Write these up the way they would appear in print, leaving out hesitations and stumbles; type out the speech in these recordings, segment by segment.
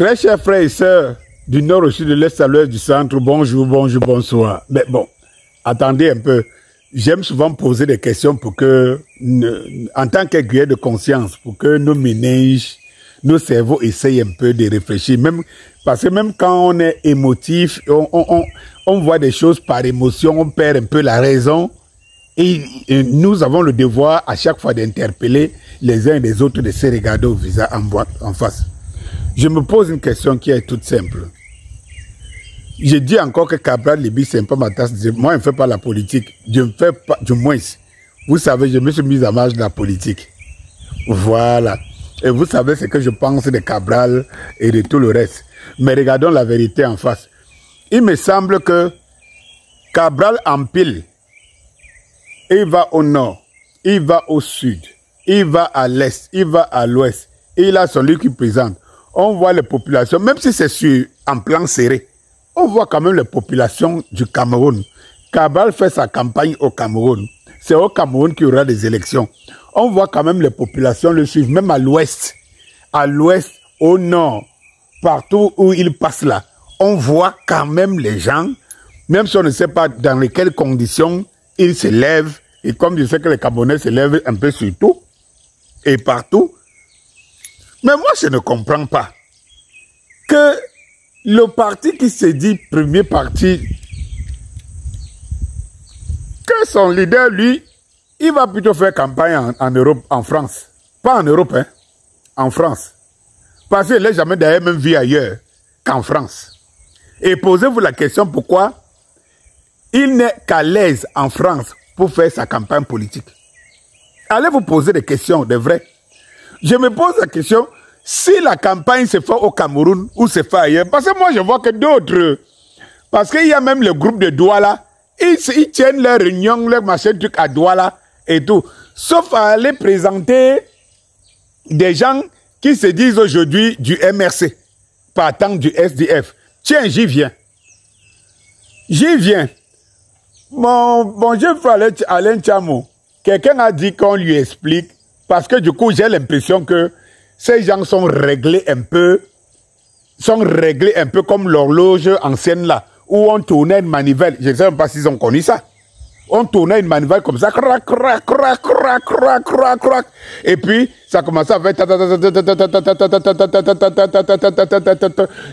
Très chers frères et sœurs du nord au sud, de l'est à l'ouest, du centre, bonjour, bonjour, bonsoir. Mais bon, attendez un peu. J'aime souvent poser des questions pour que, en tant qu'aiguille de conscience, pour que nos méninges, nos cerveaux essayent un peu de réfléchir. Même, parce que même quand on est émotif, on voit des choses par émotion, on perd un peu la raison. Et nous avons le devoir à chaque fois d'interpeller les uns et les autres, de se regarder au visage en face. Je me pose une question qui est toute simple. Je dis encore que Cabral Libby, c'est un peu ma tasse. Moi, je ne fais pas la politique. Je ne fais pas, du moins, vous savez, je me suis mis à marge de la politique. Voilà. Et vous savez ce que je pense de Cabral et de tout le reste. Mais regardons la vérité en face. Il me semble que Cabral empile. Il va au nord, il va au sud, il va à l'est, il va à l'ouest. Il a celui qui présente. On voit les populations, même si c'est en plan serré, on voit quand même les populations du Cameroun. Cabral fait sa campagne au Cameroun. C'est au Cameroun qu'il y aura des élections. On voit quand même les populations le suivre, même à l'ouest, au nord, partout où il passe là. On voit quand même les gens, même si on ne sait pas dans lesquelles conditions ils se lèvent. Et comme je sais que les Camerounais se lèvent un peu sur tout et partout. Mais moi, je ne comprends pas que le parti qui se dit premier parti, que son leader, lui, il va plutôt faire campagne en Europe, en France. Pas en Europe, hein, en France. Parce qu'il n'a jamais d'ailleurs même vu ailleurs qu'en France. Et posez-vous la question pourquoi il n'est qu'à l'aise en France pour faire sa campagne politique. Allez vous poser des questions, de vrai. Je me pose la question, si la campagne se fait au Cameroun ou se fait ailleurs, parce que moi je vois que d'autres, parce qu'il y a même le groupe de Douala, ils tiennent leur réunion, leur machin truc à Douala et tout. Sauf à aller présenter des gens qui se disent aujourd'hui du MRC, partant du SDF. Tiens, j'y viens. J'y viens. Mon jeune frère Alain Tchamo, quelqu'un a dit qu'on lui explique, parce que du coup j'ai l'impression que ces gens sont réglés un peu comme l'horloge ancienne là, où on tournait une manivelle. Je ne sais même pas s'ils ont connu ça. On tournait une manivelle comme ça, crac, crac, crac, crac, crac, crac, crac. Et puis, ça commençait à faire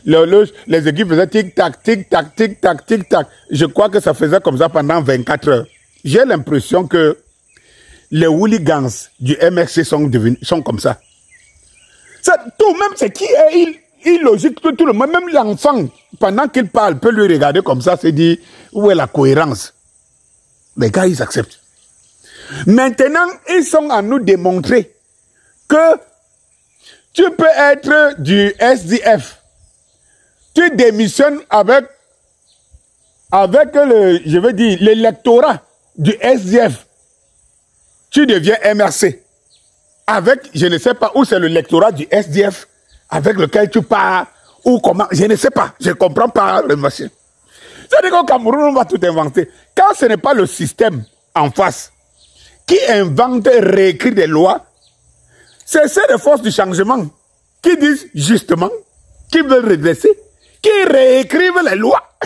l'horloge, les équipes faisaient tic-tac, tic-tac, tic-tac, tic-tac. Je crois que ça faisait comme ça pendant 24 heures. J'ai l'impression que les hooligans du MRC sont comme ça. Tout, même ce qui est illogique, tout le monde, même l'enfant, pendant qu'il parle, peut lui regarder comme ça, se dire, où est la cohérence? Les gars, ils acceptent. Maintenant, ils sont à nous démontrer que tu peux être du SDF. Tu démissionnes avec je veux dire, l'électorat du SDF. Tu deviens MRC. Avec, je ne sais pas où c'est le lectorat du SDF avec lequel tu pars, ou comment, je ne sais pas, je ne comprends pas le machin. C'est-à-dire qu'au Cameroun, on va tout inventer. Quand ce n'est pas le système en face qui invente et réécrit des lois, c'est ces forces du changement qui disent justement, qui veulent redresser, qui réécrivent les lois.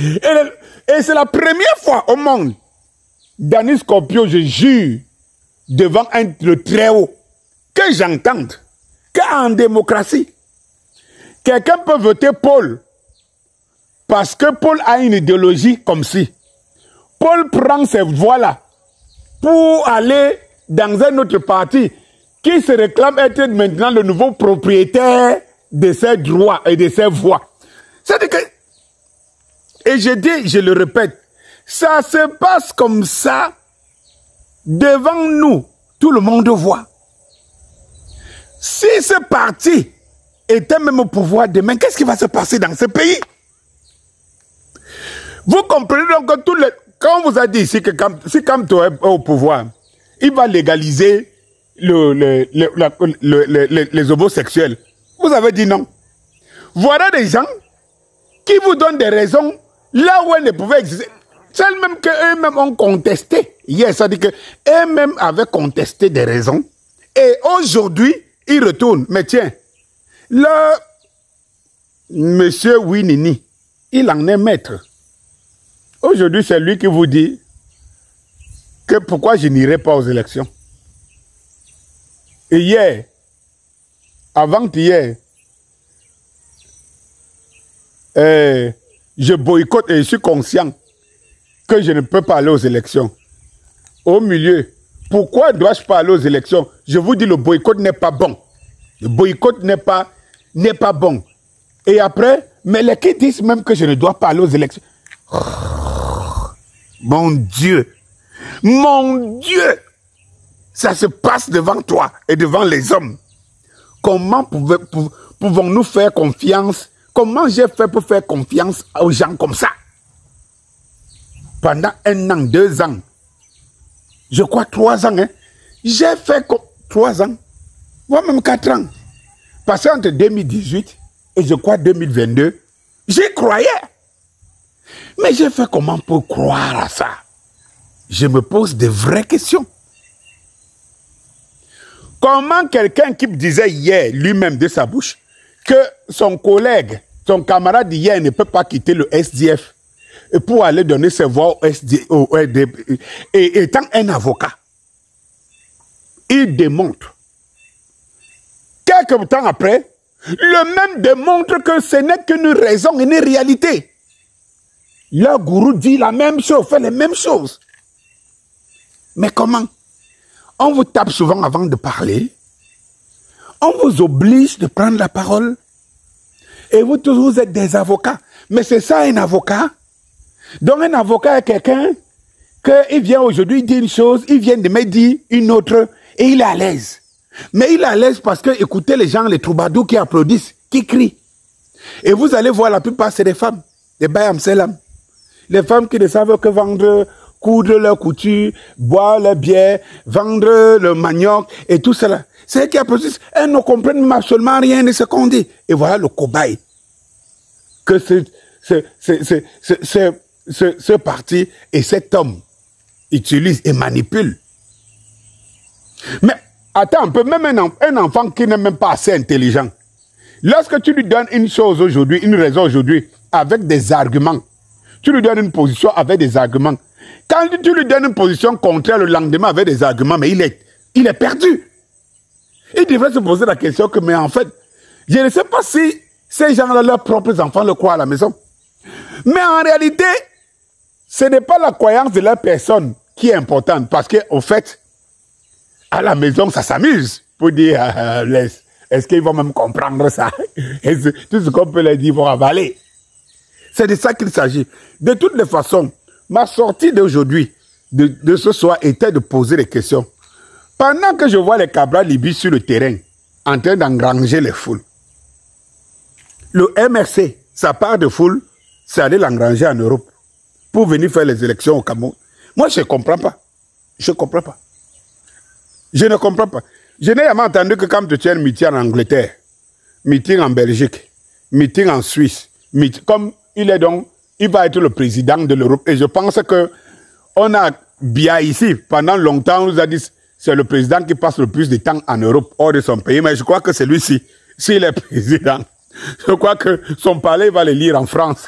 Et c'est la première fois au monde, Denis Scorpio, je jure, devant le très haut, que j'entende qu'en démocratie, quelqu'un peut voter Paul, parce que Paul a une idéologie comme si. Paul prend ces voix-là pour aller dans un autre parti qui se réclame être maintenant le nouveau propriétaire de ses droits et de ses voix. C'est-à-dire que, et je dis, je le répète, ça se passe comme ça devant nous. Tout le monde voit. Si ce parti était même au pouvoir demain, qu'est-ce qui va se passer dans ce pays? Vous comprenez donc que quand on vous a dit ici que si Kamto est au pouvoir, il va légaliser les homosexuels. Vous avez dit non. Voilà des gens qui vous donnent des raisons là où elles ne pouvaient exister. Celles même qu'eux-mêmes ont contesté. Hier, ça dit qu'eux-mêmes avaient contesté des raisons. Et aujourd'hui, ils retournent. Mais tiens, Le monsieur Winini, il en est maître. Aujourd'hui, c'est lui qui vous dit que pourquoi je n'irai pas aux élections. Et hier, avant-hier, je boycotte et je suis conscient que je ne peux pas aller aux élections. Au milieu, pourquoi dois-je pas aller aux élections? Je vous dis, le boycott n'est pas bon. Le boycott n'est pas bon. Et après, mais les qui disent même que je ne dois pas aller aux élections. Oh, mon Dieu, ça se passe devant toi et devant les hommes. Comment pouvons-nous faire confiance? Comment j'ai fait pour faire confiance aux gens comme ça? Pendant 1 an, 2 ans, je crois 3 ans, hein, j'ai fait 3 ans, voire même 4 ans. Parce qu'entre 2018 et je crois 2022, j'y croyais. Mais j'ai fait comment pour croire à ça? Je me pose de vraies questions. Comment quelqu'un qui disait hier, lui-même de sa bouche, que son collègue, son camarade hier ne peut pas quitter le SDF pour aller donner ses voix au RDP, et étant un avocat, il démontre. Quelques temps après, le même démontre que ce n'est qu'une raison, une réalité. Le gourou dit la même chose, fait les mêmes choses. Mais comment? On vous tape souvent avant de parler. On vous oblige de prendre la parole. Et vous tous, vous êtes des avocats. Mais c'est ça un avocat. Donc un avocat est quelqu'un qu'il vient aujourd'hui dire une chose, il vient de me dire une autre et il est à l'aise. Mais il est à l'aise parce que, écoutez les gens, les troubadours qui applaudissent, qui crient. Et vous allez voir, la plupart, c'est des femmes, des bayam selam. Les femmes qui ne savent que vendre, coudre leur couture, boire leur bière, vendre le manioc et tout cela. C'est elles qui applaudissent. Elles ne comprennent absolument rien de ce qu'on dit. Et voilà le cobaye que ce parti et cet homme utilisent et manipulent. Mais attends un peu, même un enfant qui n'est même pas assez intelligent, lorsque tu lui donnes une chose aujourd'hui, une raison aujourd'hui, avec des arguments, tu lui donnes une position avec des arguments. Quand tu lui donnes une position contraire le lendemain avec des arguments, mais il est perdu. Il devrait se poser la question que, mais en fait, je ne sais pas si ces gens-là, leurs propres enfants, le croient à la maison. Mais en réalité, ce n'est pas la croyance de la personne qui est importante. Parce qu'au fait, à la maison, ça s'amuse. Pour dire, est-ce qu'ils vont même comprendre ça? Tout ce qu'on peut leur dire, ils vont avaler. C'est de ça qu'il s'agit. De toutes les façons, ma sortie d'aujourd'hui, de ce soir, était de poser des questions. Pendant que je vois les Cabral Libye sur le terrain, en train d'engranger les foules, le MRC, sa part de foule, c'est aller l'engranger en Europe pour venir faire les élections au Cameroun. Moi, je ne comprends pas. Je ne comprends pas. Je ne comprends pas. Je n'ai jamais entendu que quand tu tiens un meeting en Angleterre, meeting en Belgique, meeting en Suisse, comme il est donc, il va être le président de l'Europe. Et je pense que on a bien ici, pendant longtemps, on nous a dit c'est le président qui passe le plus de temps en Europe, hors de son pays. Mais je crois que c'est lui-ci, s'il est président, je crois que son palais va le lire en France.